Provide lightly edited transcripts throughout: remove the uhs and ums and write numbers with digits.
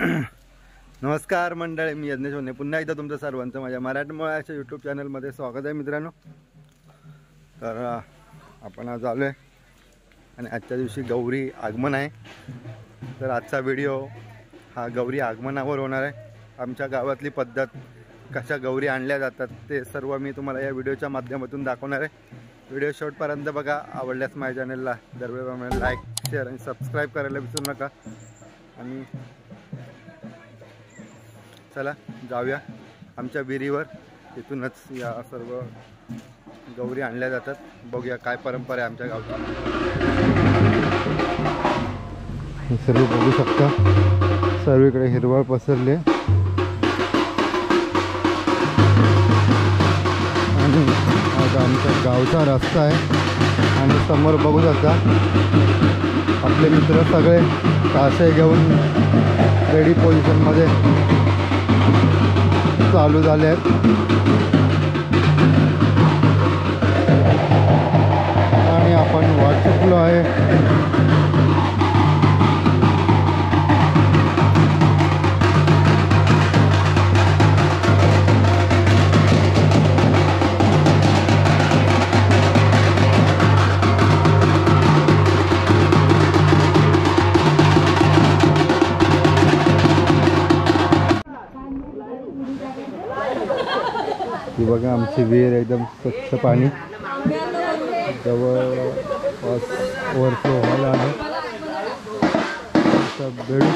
नमस्कार मंडळी, मी यज्ञेश होणे पुन्हा एकदा तुमचं सर्वांचं माझ्या मराठमोळ्याच्या यूट्यूब चॅनलमध्ये स्वागत आहे मित्रांनो. तर आपण आज आलो आहे आणि आजच्या दिवशी गौरी आगमन आहे. तर आजचा व्हिडिओ हा गौरी आगमनावर होणार आहे. आमच्या गावातली पद्धत, कशा गौरी आणल्या जातात ते सर्व मी तुम्हाला या व्हिडिओच्या माध्यमातून दाखवणार आहे. व्हिडिओ शेवटपर्यंत बघा. आवडल्यास माझ्या चॅनलला दरवेळेप्रमाणे लाईक, शेअर आणि सबस्क्राईब करायला विसरू नका. आणि चला जाऊया आमच्या विहिरीवर. तिथूनच या सर्व गौरी आणल्या जातात. बघूया काय परंपरा आहे आमच्या गावची. हे सर्व बघू शकता, सर्वीकडे हिरवळ पसरली आणि आता आमच्या गावचा रस्ता आहे आणि समोर बघू शकता आपले मित्र सगळे काशे घेऊन रेडी पोझिशनमध्ये चालू झाले आहेत. आणि आपण वाट चुकलो आहे. ही बघा आमची विहीर एकदम स्वच्छ पाणी जवळपास ओव्हरफ्लो व्हायला आहे. बेडू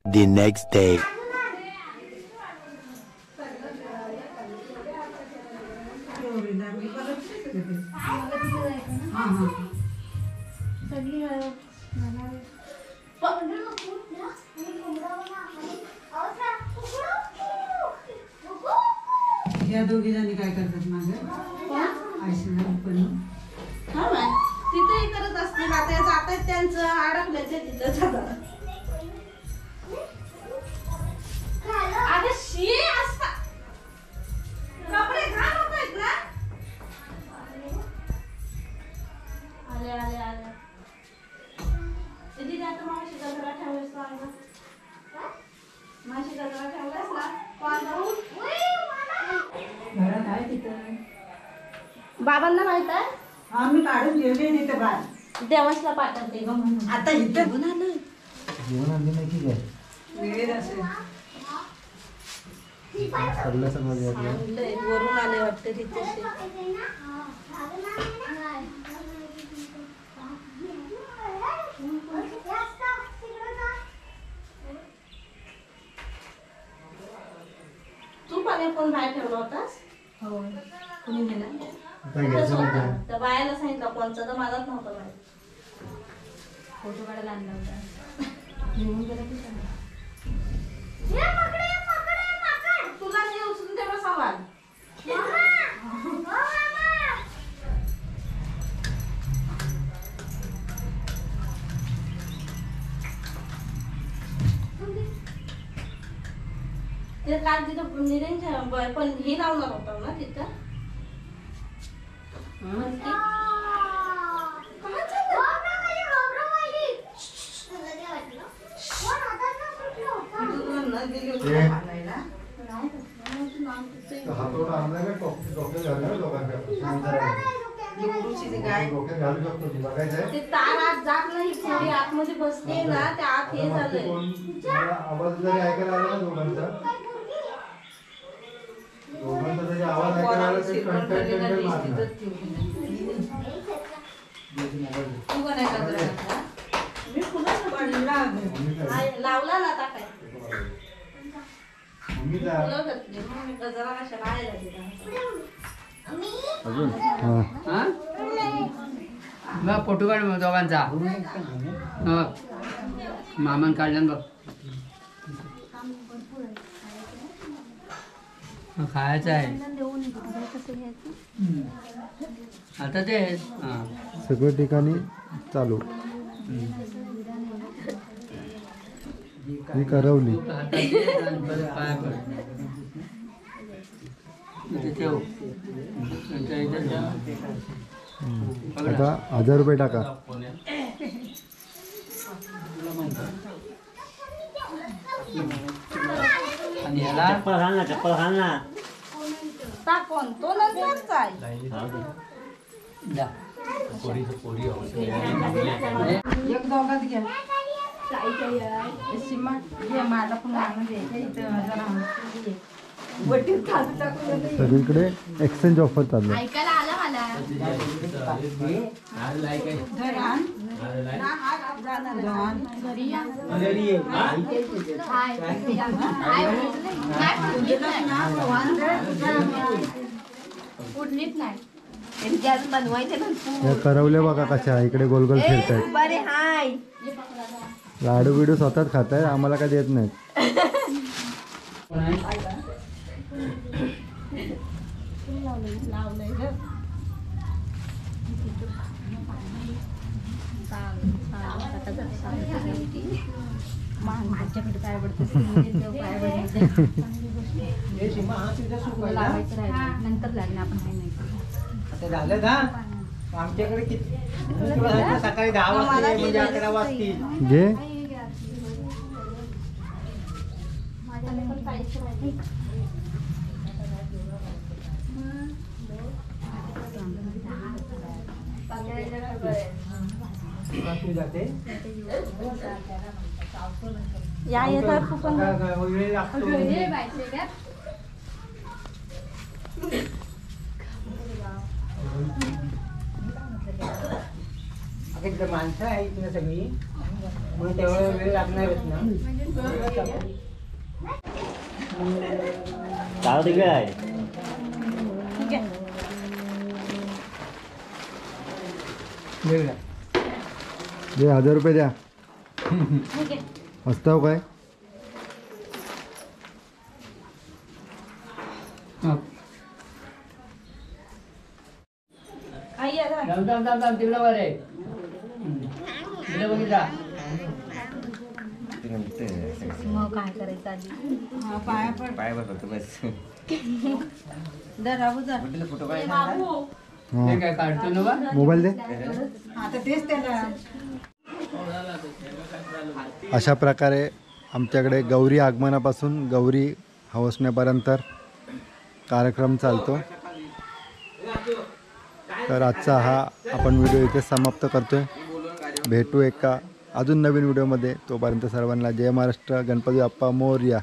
The next day. या दोघी जणी काय करतात माझं तिथेही करत असतील आता जात आहेत त्यांचं अडकलं ते तिथं जातात अगं शी असता कपडे घाण होत आहेत ना आले आले आले दीदी आता माशी गजरा ठेवलास ना माशी गजरा ठेवलास ना पांढरून घरात आहे तिथं बाबांना माहित आहे आम्ही काढून ठेवले नाही तर बाहेर देवासला पाठवते ग म्हणून आता इथं घेऊन आलं जेवण आणली नाही की काय वेळेत असेल सगळं समज आणलंय, वरून आले वाटतं तिथे तू पाणी कोण बाहेर ठेवला होतास हो कुणी नेला त्या बायाला सांगितलं कोणचा तर मलाच नव्हतं माहिती फोटो काढायला आणला होता घेऊन गेला की तुला जे उचलून तेवढा सवाल ते काल तिथं निरेंच्या पण हे लावणार होता ना तिथं ते तार आत जात नाही थोडी आतमध्ये बसते ना त्या आत हे झालंय आवाज जरी ऐकायला आला ना दोघांचा जरी आवाज ऐकायला आला तरी कंटेंट मारणार तू का नाही करत मी पुन्हा लावला ना आता काय फुलं घातली मग मी गजरा कशाला आयला अजून बघ फोटो काढ मग दोघांचा मामान काढलं बघ खायचं आहे आता ते सगळ्या ठिकाणी चालू ही करवली पाया पड ठेव आता 1000 रुपये टाका आणि ह्याला चप्पल टाकून तो नंतरचा आहे जा एक दोघात घ्या माझा पण आणून द्यायचा इथं जरा सगळीकडे एक्सचेंज ऑफर चालू आहे. ऐकायला आलं मला घरी या. हाय. उडलीच नाही या करवले बघा कशा इकडे गोल गोल फिरतायत. बरे हाय लाडू बिडू स्वतःच खाताय, आम्हाला काय देत नाहीत. माझ्याकडे काय पडतं लावायचं राहिलं नंतर लागलं आपण काही नाही आता झालं का आमच्याकडे किती सकाळी 10 वाजता म्हणजे 11 वाजतील. घे जाते या येतात पण वेळ लागतो. इकडे माणसं आहेत ना सगळी, मग तेवढा वेळ लागणारच ना. ठीक आहे वेळ दे 1000 रुपये द्या. ठीक आहे हसताव काय? आई या जा. जाम तिकडं वर आहे. तिकडे बघितला मग काय करायचं आधी पाया पड हा. काय काढतो ना बा. मोबाईल दे. आता तेच त्याला अशा प्रकारे आमच्याकडे गौरी आगमनापासून गौरी हवसण्यापर्यंत कार्यक्रम चालतो. तर आजचा हा आपण व्हिडिओ इथे समाप्त करतोय. भेटू एका अजून नवीन व्हिडिओमध्ये. तोपर्यंत सर्वांना जय महाराष्ट्र, गणपती बाप्पा मोरया.